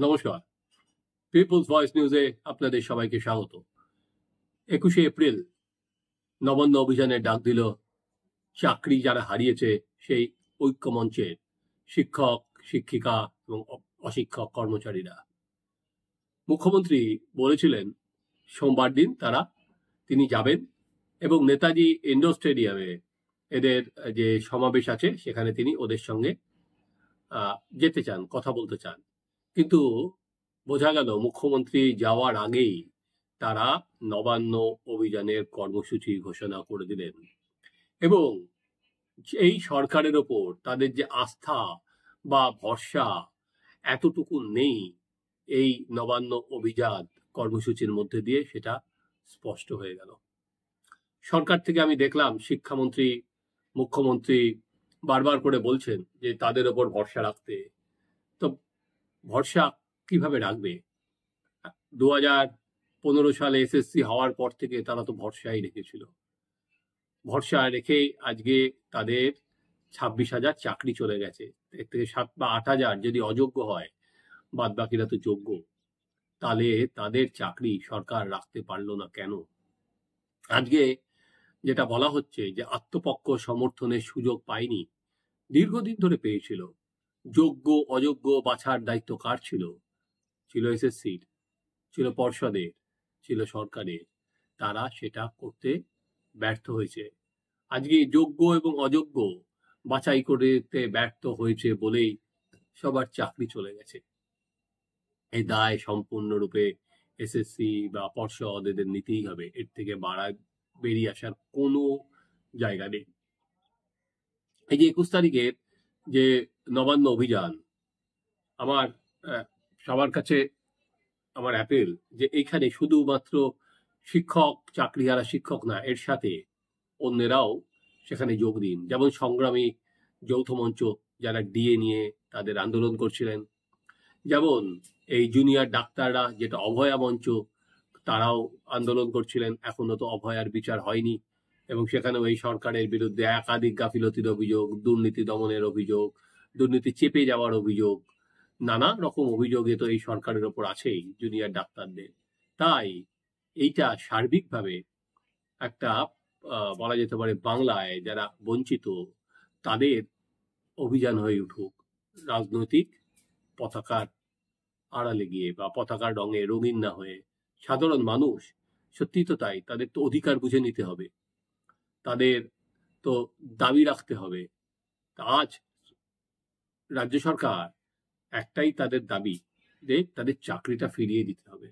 নমস্কার, people's voice নিউজে আপনাদের সবাইকে স্বাগত। 21শে এপ্রিল নবান্ন অভিযানের ডাক দিল চাকরি যারা হারিয়েছে সেই ঐক্যমঞ্চের শিক্ষক, শিক্ষিকা এবং অশিক্ষক কর্মচারীরা। মুখ্যমন্ত্রী বলেছিলেন সোমবার দিন তিনি যাবেন এবং নেতাজি ইন্ডোর স্টেডিয়ামে এদের যে সমাবেশ আছে সেখানে তিনি ওদের সঙ্গে যেতে চান, কথা বলতে চান। কিন্তু বোঝা গেল মুখ্যমন্ত্রী যাওয়ার আগেই তারা নবান্ন অভিযানের কর্মসূচি ঘোষণা করে দিলেন এবং এই সরকারের ওপর তাদের যে আস্থা বা ভরসা এতটুকু নেই এই নবান্ন অভিযান কর্মসূচির মধ্যে দিয়ে সেটা স্পষ্ট হয়ে গেল। সরকার থেকে আমি দেখলাম শিক্ষামন্ত্রী, মুখ্যমন্ত্রী বারবার করে বলছেন যে তাদের ওপর ভরসা রাখতে। তো ভরসা কিভাবে রাখবে? 2015 সালে এসএসসি হওয়ার পর থেকে তারা তো ভরসাই রেখেছিল। ভরসা রেখে আজকে তাদের 26,000 চাকরি চলে গেছে। এর থেকে 7 বা 8,000 যদি অযোগ্য হয়, বাদ বাকিরা তো যোগ্য। তাহলে তাদের চাকরি সরকার রাখতে পারলো না কেন? আজকে যেটা বলা হচ্ছে যে আত্মপক্ষ সমর্থনের সুযোগ পায়নি, দীর্ঘদিন ধরে পেয়েছিল। যোগ্য অযোগ্য বাছার দায়িত্ব কার ছিল? ছিল এসএসসির, ছিল পর্ষদের, ছিল সরকারের। তারা সেটা করতে ব্যর্থ হয়েছে। আজকে যোগ্য এবং অযোগ্য বাছাই করতে ব্যর্থ হয়েছে বলেই সবার চাকরি চলে গেছে। এই দায় সম্পূর্ণরূপে এসএসসি বা পর্ষদ এদের নিতেই হবে। এর থেকে বেরিয়ে আসার কোনো জায়গা নেই। এই যে 21 তারিখের যে নবান্ন অভিযান, আমার সবার কাছে আমার অ্যাপেল যে এইখানে শুধুমাত্র শিক্ষক, চাকরিহারা শিক্ষক না, এর সাথে অন্যেরাও সেখানে যোগ দিন। যেমন সংগ্রামী যৌথ মঞ্চ যারা ডিএ নিয়ে তাদের আন্দোলন করছিলেন, যেমন এই জুনিয়র ডাক্তাররা যেটা অভয়া মঞ্চ তারাও আন্দোলন করছিলেন। এখনো তো অভয়ার বিচার হয়নি এবং সেখানেও এই সরকারের বিরুদ্ধে একাধিক গাফিলতির অভিযোগ, দুর্নীতি দমনের অভিযোগ, দুর্নীতি চেপে যাওয়ার অভিযোগ, নানা রকম অভিযোগে তো এই সরকারের ওপর আছেই জুনিয়র ডাক্তারদের। তাই এইটা সার্বিকভাবে একটা বলা যেতে পারে বাংলায় যারা বঞ্চিত তাদের অভিযান হয়ে উঠুক, রাজনৈতিক পতাকার আড়ালে গিয়ে বা পতাকার রঙে রঙিন না হয়ে। সাধারণ মানুষ সত্যি তো তাই, তাদের তো অধিকার বুঝে নিতে হবে, তাদের তো দাবি রাখতে হবে। আজ রাজ্য সরকার একটাই তাদের দাবি যে তাদের চাকরিটা ফিরিয়ে দিতে হবে,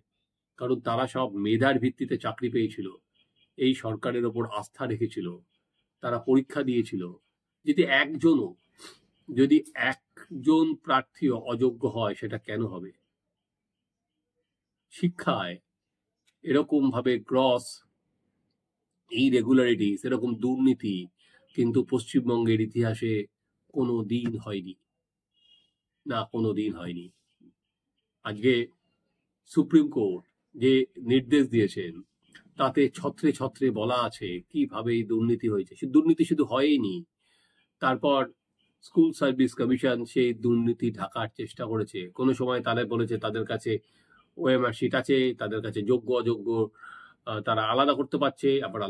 কারণ তারা সব মেধার ভিত্তিতে চাকরি পেয়েছিল, এই সরকারের ওপর আস্থা রেখেছিল, তারা পরীক্ষা দিয়েছিল। যদি একজন প্রার্থীও অযোগ্য হয় সেটা কেন হবে? শিক্ষায় এরকম ভাবে গ্রস ইরেগুলারিটিস, এরকম দুর্নীতি কিন্তু পশ্চিমবঙ্গের ইতিহাসে কোনো দিন হয়নি, না কোনো দিন হয়নি। আজকে সুপ্রিম কোর্ট যে নির্দেশ দিয়েছেন তাতে ছত্রে ছত্রে বলা আছে কিভাবে এই দুর্নীতি হয়েছে। সে দুর্নীতি শুধু হয়নি, তারপর স্কুল সার্ভিস কমিশন সেই দুর্নীতি ঢাকার চেষ্টা করেছে। কোনো সময় তারা বলেছে তাদের কাছে ওএমআর শিট আছে, তাদের কাছে যোগ্য অযোগ্য তারা আলাদা করতে পারছে, আবার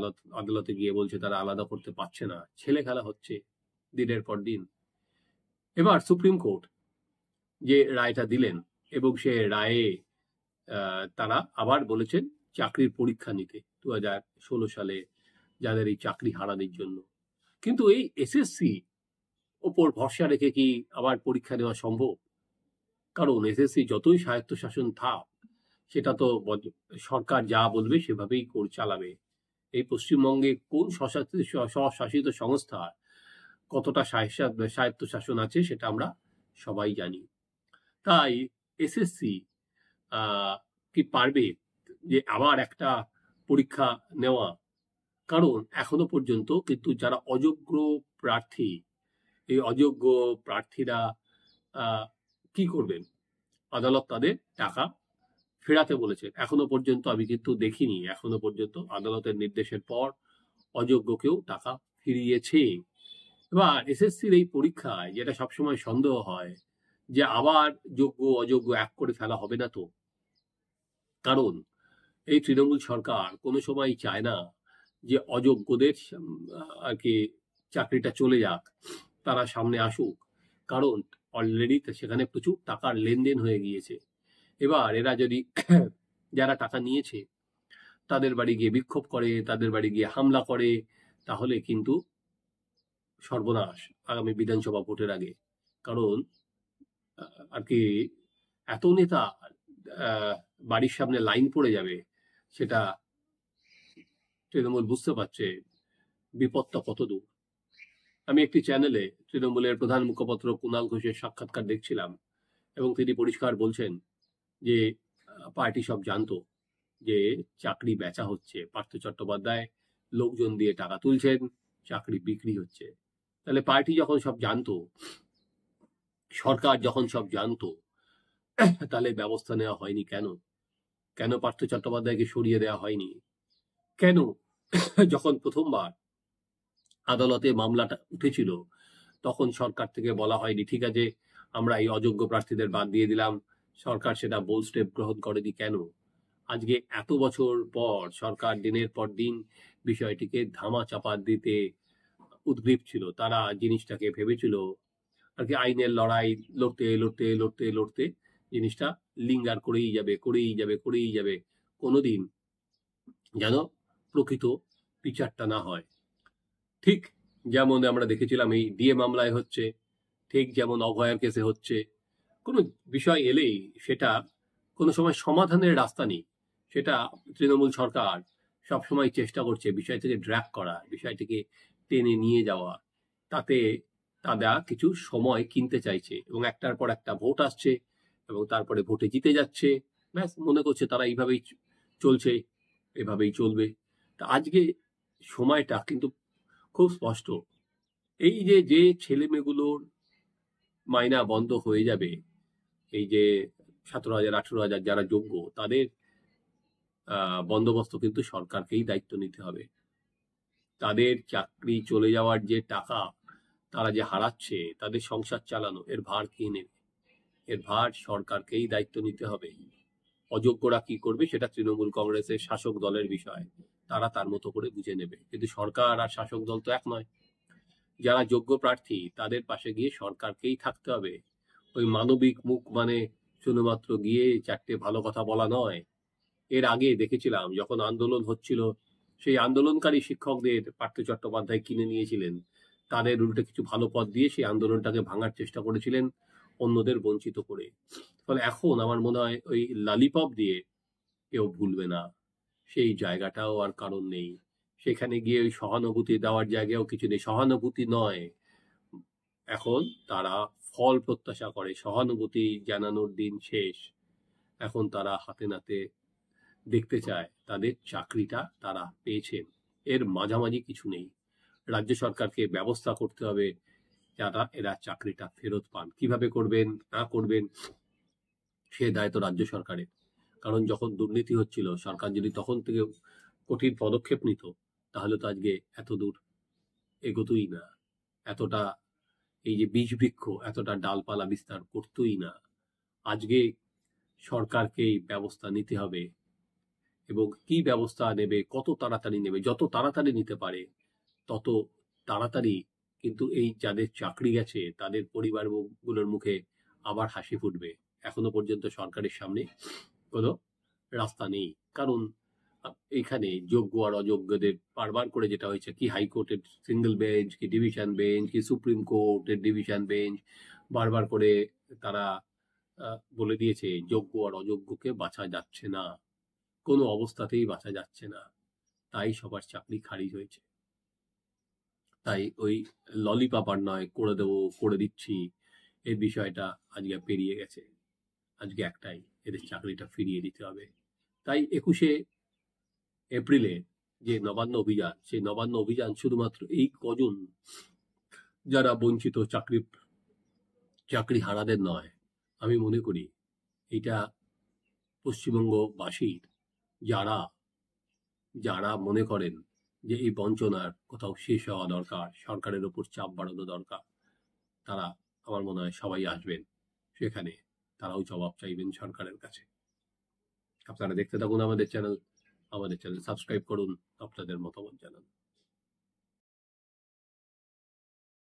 আদালতে গিয়ে বলছে তারা আলাদা করতে পারছে না। ছেলে খেলা হচ্ছে দিনের পর দিন। এবার সুপ্রিম কোর্ট যে রায়টা দিলেন এবং সে রায়ে তারা আবার বলেছেন চাকরির পরীক্ষা নিতে 2016 সালে যাদের এই চাকরি হারানোর জন্য। কিন্তু এই এসএসসি ওপর ভরসা রেখে কি আবার পরীক্ষা নেওয়া সম্ভব? কারণ এসএসসি যতই স্বায়ত্তশাসন থাক, সেটা তো সরকার যা বলবে সেভাবেই চালাবে। এই পশ্চিমবঙ্গে কোন স্বশাসিত সংস্থার কতটা স্বায়ত্তশাসন আছে সেটা আমরা সবাই জানি। তাই এসএসসি কি পারবে যে আবার একটা পরীক্ষা নেওয়া? কারণ এখনো পর্যন্ত কিন্তু যারা অযোগ্য প্রার্থী, এই অযোগ্য প্রার্থীরা কি করবেন? আদালত তাদের টাকা ফেরাতে বলেছে। এখনো পর্যন্ত আমি কিন্তু দেখিনি এখনো পর্যন্ত আদালতের নির্দেশের পর অযোগ্য কেউ টাকা ফিরিয়েছে। এবার এসএসসির এই পরীক্ষায় যেটা সবসময় সন্দেহ হয় যে আবার যোগ্য অযোগ্য এক করে ফেলা হবে না তো? কারণ এই তৃণমূল সরকার কোনো সময় চায় না যে অযোগ্যদের আর কি চাকরিটা চলে যাক, তারা সামনে আসুক। কারণ অলরেডি সেখানে প্রচুর টাকার লেনদেন হয়ে গিয়েছে। এবার এরা যদি যারা টাকা নিয়েছে তাদের বাড়ি গিয়ে বিক্ষোভ করে, তাদের বাড়ি গিয়ে হামলা করে, তাহলে কিন্তু সর্বনাশ আগামী বিধানসভা ভোটের আগে। কারণ আর কি এত নেতা বাড়ির সামনে লাইন পড়ে যাবে, সেটা তৃণমূল বুঝতে পারছে বিপদটা কত দূর। আমি একটি চ্যানেলে তৃণমূলের প্রধান মুখপাত্র কুণাল ঘোষের সাক্ষাৎকার দেখছিলাম, এবং তিনি পরিষ্কার বলছেন যে পার্টি সব জানতো যে চাকরি বেচা হচ্ছে, পার্থ চট্টোপাধ্যায় লোকজন দিয়ে টাকা তুলছেন, চাকরি বিক্রি হচ্ছে। তাহলে পার্টি যখন সব জানতো, সরকার যখন সব জানতো, তাহলে ব্যবস্থা নেওয়া হয়নি কেন? কেন পার্থ চট্টোপাধ্যায়কে সরিয়ে দেওয়া হয়নি? কেন যখন প্রথমবার আদালতে মামলাটা উঠেছিল তখন সরকার থেকে বলা হয়নি ঠিক আছে আমরা এই অযোগ্য প্রার্থীদের বাদ দিয়ে দিলাম? সরকার সেটা বোল্ড স্টেপ গ্রহণ করেনি কেন? আজকে এত বছর পর সরকার দিনের পর দিন বিষয়টিকে ধামা চাপা দিতে উদ্গ্রীব ছিল। তারা জিনিসটাকে ভেবেছিল আর কি আইনের লড়াই লড়তে লড়তে লড়তে লড়তে জিনিসটা লিঙ্গার করেই যাবে করেই যাবে করেই যাবে, কোনোদিন যেন প্রকৃত বিচারটা না হয়। ঠিক যেমন আমরা দেখেছিলাম এই ডিএ মামলায় হচ্ছে, ঠিক যেমন অভয়ার কেসে হচ্ছে। কোনো বিষয় এলেই সেটা কোনো সময় সমাধানের রাস্তা নেই, সেটা তৃণমূল সরকার সবসময় চেষ্টা করছে বিষয়টিকে ড্র্যাগ করা, বিষয়টিকে টেনে নিয়ে যাওয়া। তাতে তারা কিছু সময় কিনতে চাইছে, এবং একটার পর একটা ভোট আসছে এবং তারপরে ভোটে জিতে যাচ্ছে। ব্যাস মনে করছে তারা এইভাবেই চলছে, এভাবেই চলবে। তা আজকে সময়টা কিন্তু খুব স্পষ্ট। এই যে যে ছেলে মেয়েগুলোর মাইনা বন্ধ হয়ে যাবে, এই যে 17,000 18,000 যারা যোগ্য, তাদের বন্দোবস্ত কিন্তু সরকারকেই দায়িত্ব নিতে হবে। তাদের চাকরি চলে যাওয়ার যে টাকা তারা যে হারাচ্ছে, তাদের সংসার চালানো, এর ভার কে নেবে? এর ভার সরকারকেই দায়িত্ব নিতে হবে। অযোগ্যরা কি করবে সেটা তৃণমূল কংগ্রেসের শাসক দলের বিষয়, তারা তার মতো করে বুঝে নেবে। কিন্তু সরকার আর শাসক দল তো এক নয়। যারা যোগ্য প্রার্থী তাদের পাশে গিয়ে সরকারকেই থাকতে হবে। ওই মানবিক মুখ মানে শুধুমাত্র গিয়ে চারটে ভালো কথা বলা নয়। এর আগে দেখেছিলাম যখন আন্দোলন হচ্ছিল, সেই আন্দোলনকারী শিক্ষকদের পার্থ চট্টোপাধ্যায় কিনে নিয়েছিলেন, তাদের উল্টে কিছু ভালো পথ দিয়ে সেই আন্দোলনটাকে ভাঙার চেষ্টা করেছিলেন, অন্যদের বঞ্চিত করে। ফলে এখন আমার মনে হয় ওই লালিপপ দিয়ে কেউ ভুলবে না, সেই জায়গাটাও আর কারণ নেই। সেখানে গিয়ে ওই সহানুভূতি দেওয়ার জায়গায়ও কিছু নেই। সহানুভূতি নয়, এখন তারা ফল প্রত্যাশা করে। সহানুভূতি জানানোর দিন শেষ। এখন তারা হাতে নাতে দেখতে চায় তাদের চাকরিটা তারা পেয়েছেন, এর মাঝামাঝি কিছু নেই। রাজ্য সরকারকে ব্যবস্থা করতে হবে যারা এরা চাকরিটা ফেরত পান। কিভাবে করবেন না করবেন সে দায়িত্ব রাজ্য সরকারের। কারণ যখন দুর্নীতি হচ্ছিল, সরকার যদি তখন থেকে কঠিন পদক্ষেপ নিত, তাহলে তো আজকে এত দূর এগোতই না, এতটা এই যে বীজ বৃক্ষ এতটা ডালপালা বিস্তার করতই না। আজকে সরকারকেই ব্যবস্থা নিতে হবে, এবং কি ব্যবস্থা নেবে, কত তাড়াতাড়ি নেবে, যত তাড়াতাড়ি নিতে পারে তত তাড়াতাড়ি কিন্তু এই যাদের চাকরি গেছে তাদের পরিবারগুলোর মুখে আবার হাসি ফুটবে। এখনো পর্যন্ত সরকারের সামনে কোনো রাস্তা নেই। কারণ এখানে যোগ্য আর অযোগ্যদের বারবার করে যেটা হয়েছে, কি হাইকোর্টের সিঙ্গেল বেঞ্চ, কি ডিভিশন বেঞ্চ, কি সুপ্রিম কোর্টের ডিভিশন বেঞ্চ, বারবার করে তারা বলে দিয়েছে যোগ্য আর অযোগ্যকে বাছা যাচ্ছে না, কোনো অবস্থাতেই বাছা যাচ্ছে না। তাই সবার চাকরি খারিজ হয়েছে। তাই ওই ললিপপ আর নয় করে দেবো করে দিচ্ছি, এই বিষয়টা আজকে পেরিয়ে গেছে। আজকে একটাই, এদের চাকরিটা ফিরিয়ে দিতে হবে। তাই 21শে এপ্রিলে যে নবান্ন অভিযান, সেই নবান্ন অভিযান শুধুমাত্র এই কজন যারা বঞ্চিত চাকরি হারাদের নয়। আমি মনে করি এটা পশ্চিমবঙ্গবাসীর যারা যারা মনে করেন যে এই বঞ্চনার কোথাও শেষ হওয়া দরকার, সরকারের ওপর চাপ বাড়ানো দরকার, তারা আমার মনে হয় সবাই আসবেন, সেখানে তারাও জবাব চাইবেন সরকারের কাছে। আপনারা দেখতে থাকুন আমাদের চ্যানেল সাবস্ক্রাইব করুন, আপনাদের মতামত জানান।